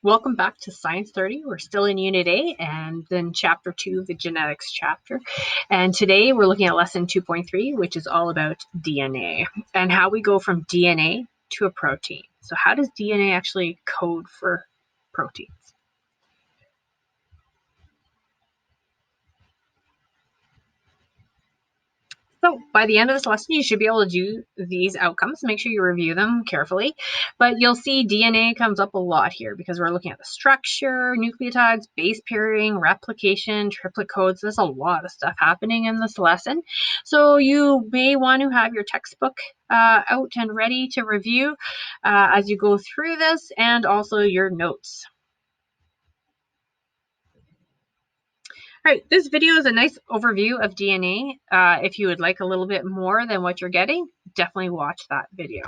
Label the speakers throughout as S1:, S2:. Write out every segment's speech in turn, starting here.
S1: Welcome back to Science 30. We're still in Unit A and then Chapter 2, the Genetics chapter. And today we're looking at Lesson 2.3, which is all about DNA and how we go from DNA to a protein. So how does DNA actually code for proteins? So by the end of this lesson, you should be able to do these outcomes. Make sure you review them carefully. But you'll see DNA comes up a lot here because we're looking at the structure, nucleotides, base pairing, replication, triplet codes. There's a lot of stuff happening in this lesson. So you may want to have your textbook out and ready to review as you go through this, and also your notes. All right, this video is a nice overview of DNA. If you would like a little bit more than what you're getting, definitely watch that video.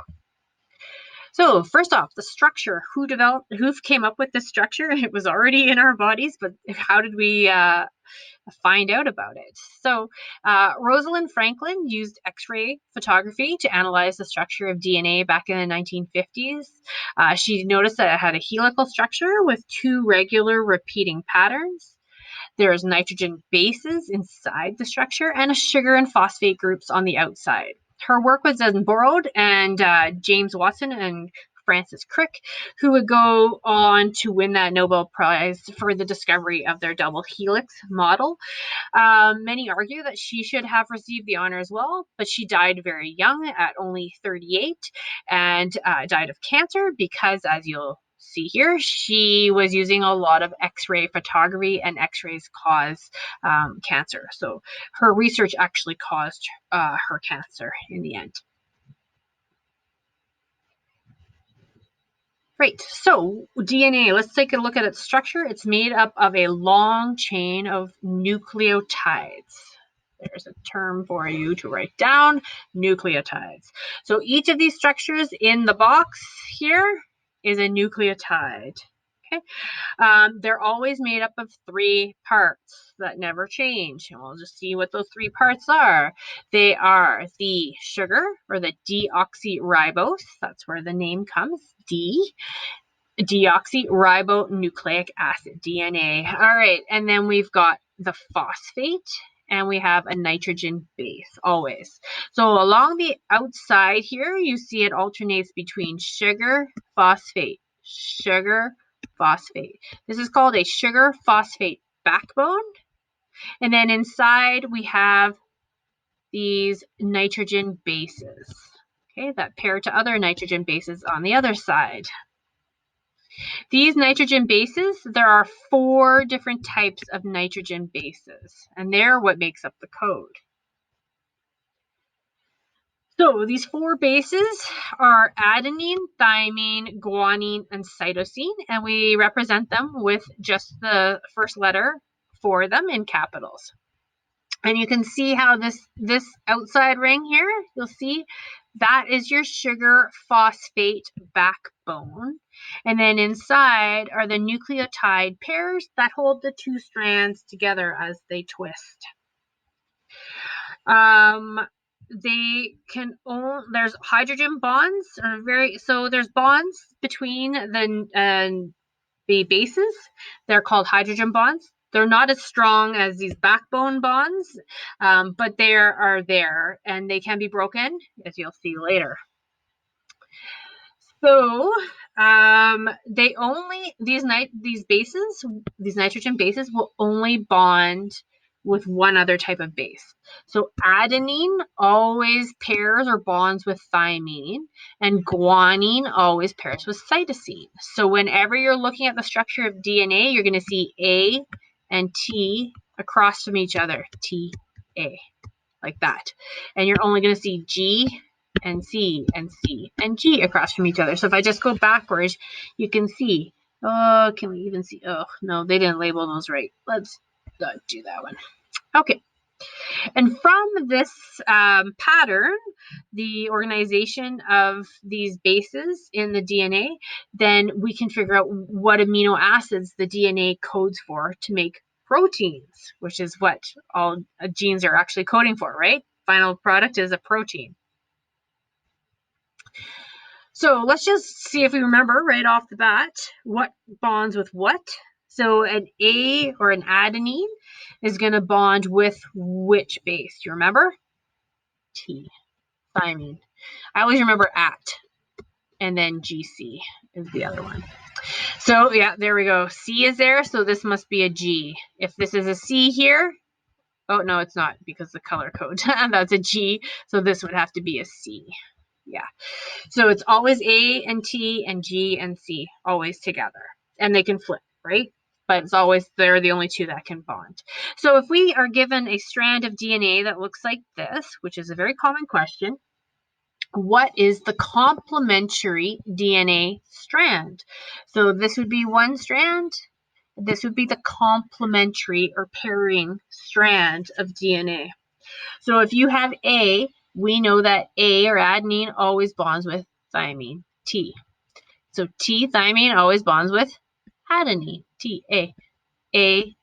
S1: So first off, the structure. Who came up with this structure? It was already in our bodies, but how did we find out about it? So Rosalind Franklin used X-ray photography to analyze the structure of DNA back in the 1950s. She noticed that it had a helical structure with two regular repeating patterns. There's nitrogen bases inside the structure and a sugar and phosphate groups on the outside. Her work was then borrowed, and James Watson and Francis Crick, who would go on to win that Nobel Prize for the discovery of their double helix model. Many argue that she should have received the honor as well, but she died very young at only 38 and died of cancer because, as you'll see here, she was using a lot of X-ray photography, and X-rays cause cancer. So her research actually caused her cancer in the end. Great. So DNA, let's take a look at its structure. It's made up of a long chain of nucleotides. There's a term for you to write down, nucleotides. So each of these structures in the box here is a nucleotide. Okay. They're always made up of three parts that never change. And we'll just see what those three parts are. They are the sugar, or the deoxyribose. That's where the name comes, D. Deoxyribonucleic acid, DNA. All right, and then we've got the phosphate, and we have a nitrogen base, always. So along the outside here, you see it alternates between sugar, phosphate, sugar, phosphate. This is called a sugar phosphate backbone. And then inside we have these nitrogen bases, okay, that pair to other nitrogen bases on the other side. These nitrogen bases, there are 4 different types of nitrogen bases, and they're what makes up the code. So these 4 bases are adenine, thymine, guanine, and cytosine, and we represent them with just the first letter for them in capitals. And you can see how this outside ring here, you'll see that is your sugar phosphate backbone. And then inside are the nucleotide pairs that hold the 2 strands together as they twist. They can own, there's hydrogen bonds, so there's bonds between the bases. They're called hydrogen bonds. They're not as strong as these backbone bonds, but they are there, and they can be broken, as you'll see later. So these nitrogen bases will only bond with one other type of base. So adenine always pairs or bonds with thymine, and guanine always pairs with cytosine. So whenever you're looking at the structure of DNA, you're going to see A and T across from each other, T, A, like that. And you're only going to see G and C and C and G across from each other. So if I just go backwards, you can see, oh, can we even see? Oh, no, they didn't label those right. Let's do that one. Okay. And from this pattern, the organization of these bases in the DNA, then we can figure out what amino acids the DNA codes for to make proteins, which is what all genes are actually coding for, right? Final product is a protein. So let's just see if we remember right off the bat what bonds with what. So an A or an adenine is going to bond with which base? Do you remember? T, thymine. I always remember at, and then GC is the other one. So yeah, there we go. C is there, so this must be a G. If this is a C here, oh no, it's not because the color code. That's a G, so this would have to be a C. Yeah. So it's always A and T and G and C, always together. And they can flip, right? But it's always, they're the only two that can bond. So if we are given a strand of DNA that looks like this, which is a very common question, what is the complementary DNA strand? So this would be one strand. This would be the complementary or pairing strand of DNA. So if you have A, we know that A or adenine always bonds with thymine, T. So T, thymine, always bonds with adenine, T, A. A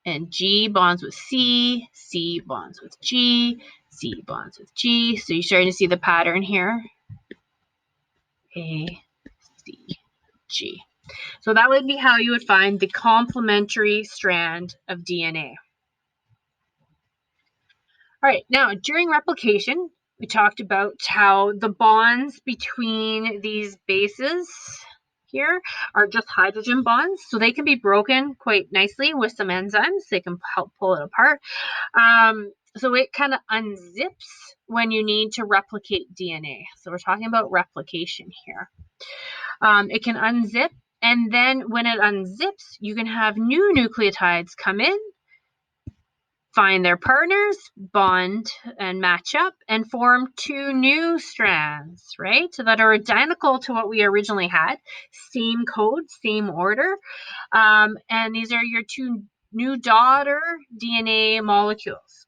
S1: and G bonds with C, C bonds with G, C bonds with G. So you're starting to see the pattern here. A, C, G. So that would be how you would find the complementary strand of DNA. All right, now during replication, we talked about how the bonds between these bases here are just hydrogen bonds, so they can be broken quite nicely with some enzymes. They can help pull it apart. So it kind of unzips when you need to replicate DNA. So we're talking about replication here. It can unzip, and then when it unzips, you can have new nucleotides come in, find their partners, bond and match up, and form two new strands, right? So that are identical to what we originally had. Same code, same order. And these are your two new daughter DNA molecules.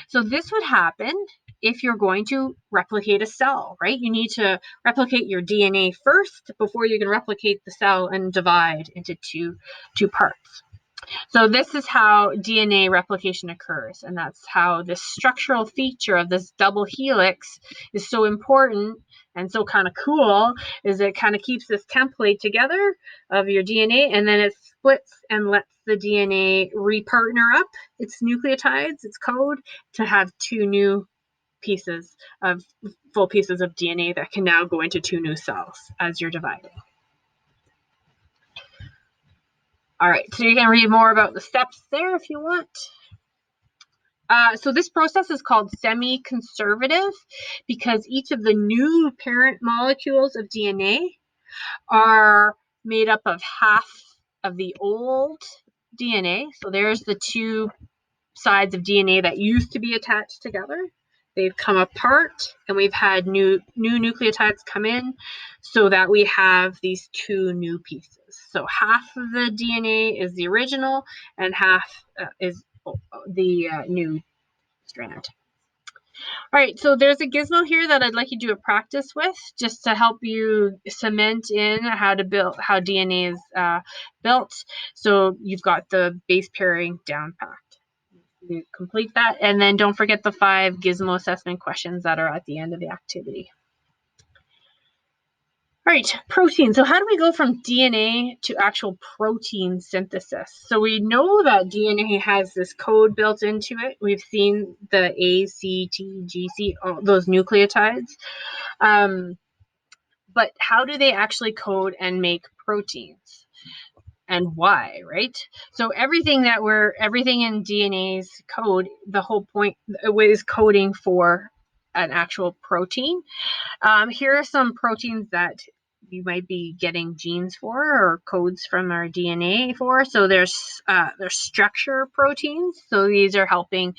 S1: So this would happen if you're going to replicate a cell, right? You need to replicate your DNA first before you can replicate the cell and divide into two parts. So this is how DNA replication occurs, and that's how this structural feature of this double helix is so important and so kind of cool, is it kind of keeps this template together of your DNA, and then it splits and lets the DNA repartner up its nucleotides, its code, to have two new pieces of full pieces of DNA that can now go into two new cells as you're dividing. All right, so you can read more about the steps there if you want. So this process is called semi-conservative because each of the new parent molecules of DNA are made up of half of the old DNA. So there's the two sides of DNA that used to be attached together. They've come apart, and we've had new nucleotides come in so that we have these two new pieces. So half of the DNA is the original, and half is the new strand. All right, so there's a gizmo here that I'd like you to do a practice with, just to help you cement in how DNA is built. So you've got the base pairing down packed. You complete that, and then don't forget the 5 gizmo assessment questions that are at the end of the activity. All right, protein. So how do we go from DNA to actual protein synthesis? So we know that DNA has this code built into it. We've seen the A, C, T, G, C, all those nucleotides. But how do they actually code and make proteins? And why, right? So everything in DNA's code, the whole point is coding for an actual protein. Here are some proteins that you might be getting genes for or codes from our DNA for. So there's structure proteins. So these are helping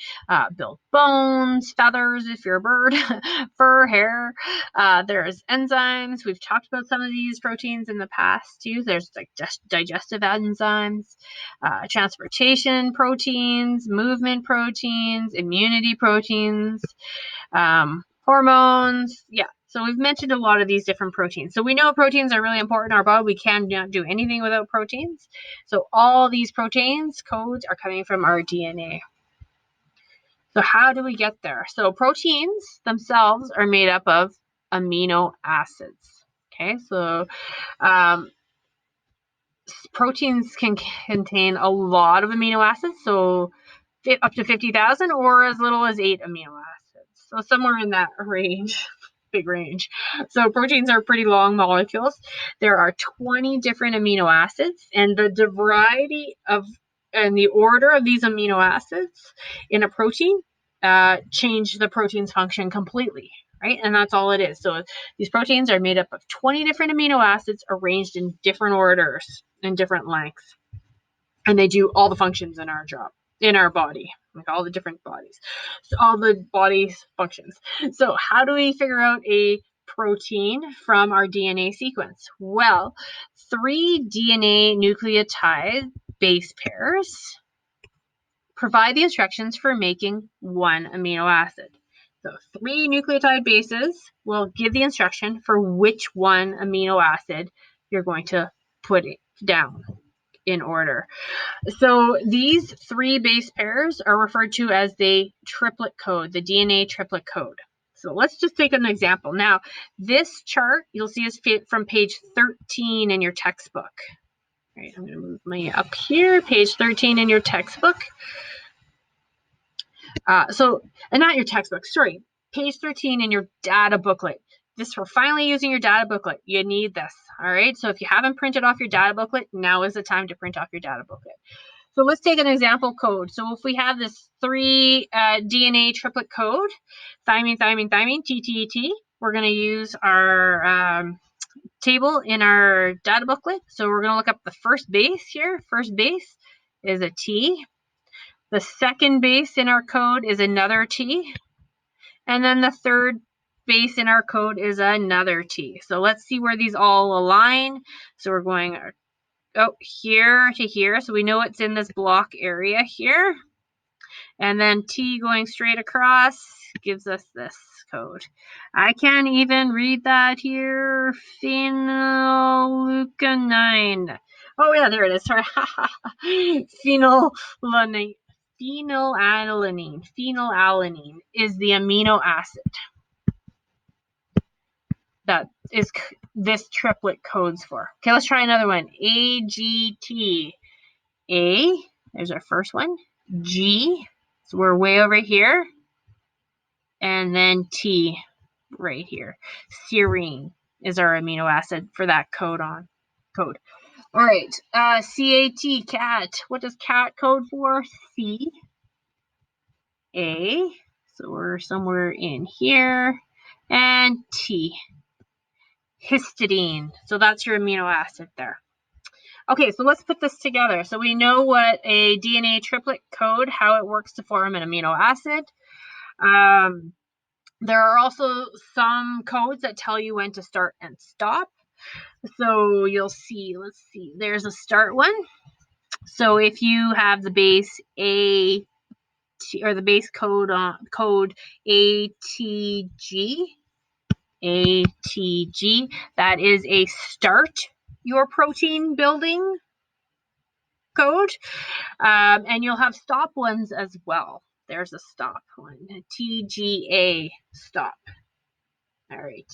S1: build bones, feathers if you're a bird, fur, hair. There's enzymes. We've talked about some of these proteins in the past too. There's like digestive enzymes, transportation proteins, movement proteins, immunity proteins, hormones. Yeah. So we've mentioned a lot of these different proteins. So we know proteins are really important in our body. We cannot do anything without proteins. So all these proteins codes are coming from our DNA. So how do we get there? So proteins themselves are made up of amino acids. Okay, so proteins can contain a lot of amino acids, so up to 50,000 or as little as 8 amino acids. So somewhere in that range, big range. So proteins are pretty long molecules. There are 20 different amino acids, and the variety of and the order of these amino acids in a protein change the protein's function completely, right? And that's all it is. So these proteins are made up of 20 different amino acids arranged in different orders and different lengths. And they do all the functions in our body, like all the different bodies. So all the body's functions. So how do we figure out a protein from our DNA sequence? Well, 3 DNA nucleotide base pairs provide the instructions for making 1 amino acid. So 3 nucleotide bases will give the instruction for which 1 amino acid you're going to put it down in order. So these 3 base pairs are referred to as the triplet code, the DNA triplet code. So let's just take an example. Now, this chart you'll see is from page 13 in your textbook. All right, I'm going to move my up here, page 13 in your textbook. And not your textbook, sorry, page 13 in your data booklet. This, for finally using your data booklet, you need this, all right? So if you haven't printed off your data booklet, now is the time to print off your data booklet. So let's take an example code. So if we have this 3 DNA triplet code, thymine, thymine, thymine, TTT, we're going to use our table in our data booklet. So we're going to look up the first base here. First base is a T. The second base in our code is another T. And then the third base in our code is another T. So let's see where these all align. So we're going here to here. So we know it's in this block area here. And then T going straight across gives us this code. I can't even read that here. Phenylleucanine. Oh yeah, there it is. Sorry. Phenylalanine. Phenylalanine is the amino acid that is this triplet codes for. Okay, let's try another one. AGT. A, there's our first one. G, so we're way over here. And then T, right here. Serine is our amino acid for that code. All right, CAT, cat. What does cat code for? C, A, so we're somewhere in here. And T, histidine. So that's your amino acid there. Okay, so let's put this together. So we know what a DNA triplet code, how it works to form an amino acid. There are also some codes that tell you when to start and stop. So you'll see, let's see, there's a start one. So if you have the base A, or the base code ATG, that is a start your protein building code. And you'll have stop ones as well. There's a stop one, TGA, stop. All right.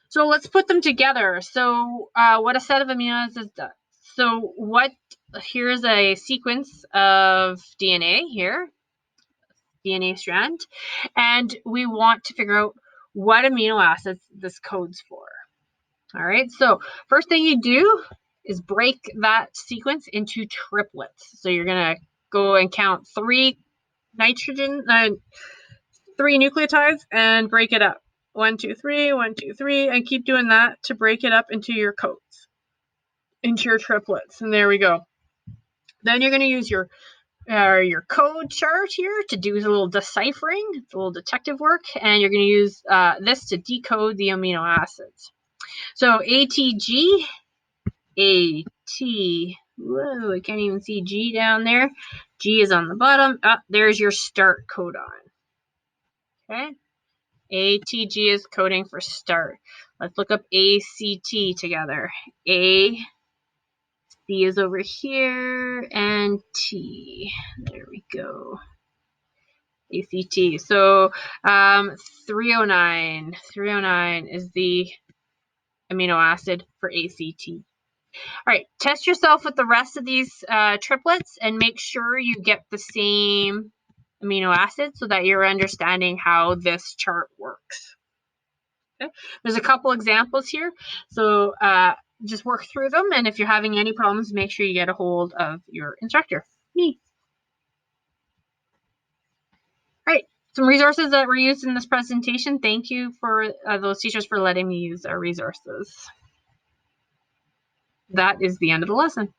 S1: So let's put them together. So what a set of amino acids does. So here's a sequence of DNA here, DNA strand, and we want to figure out what amino acids this codes for. All right, so first thing you do is break that sequence into triplets. So you're gonna go and count 3 nucleotides and break it up. 1, 2, 3, 1, 2, 3, and keep doing that to break it up into your codes, into your triplets. And there we go. Then you're gonna use your code chart here to do a little deciphering, a little detective work, and you're gonna use this to decode the amino acids. So ATG, whoa, I can't even see G down there. G is on the bottom. There's your start codon. Okay. ATG is coding for start. Let's look up ACT together. A, C is over here, and T. There we go. ACT. So 309. 309 is the amino acid for ACT. All right, test yourself with the rest of these triplets and make sure you get the same amino acid so that you're understanding how this chart works. Okay. There's a couple examples here, so just work through them, and if you're having any problems, make sure you get a hold of your instructor, me. All right, some resources that were used in this presentation. Thank you for those teachers for letting me use our resources. That is the end of the lesson.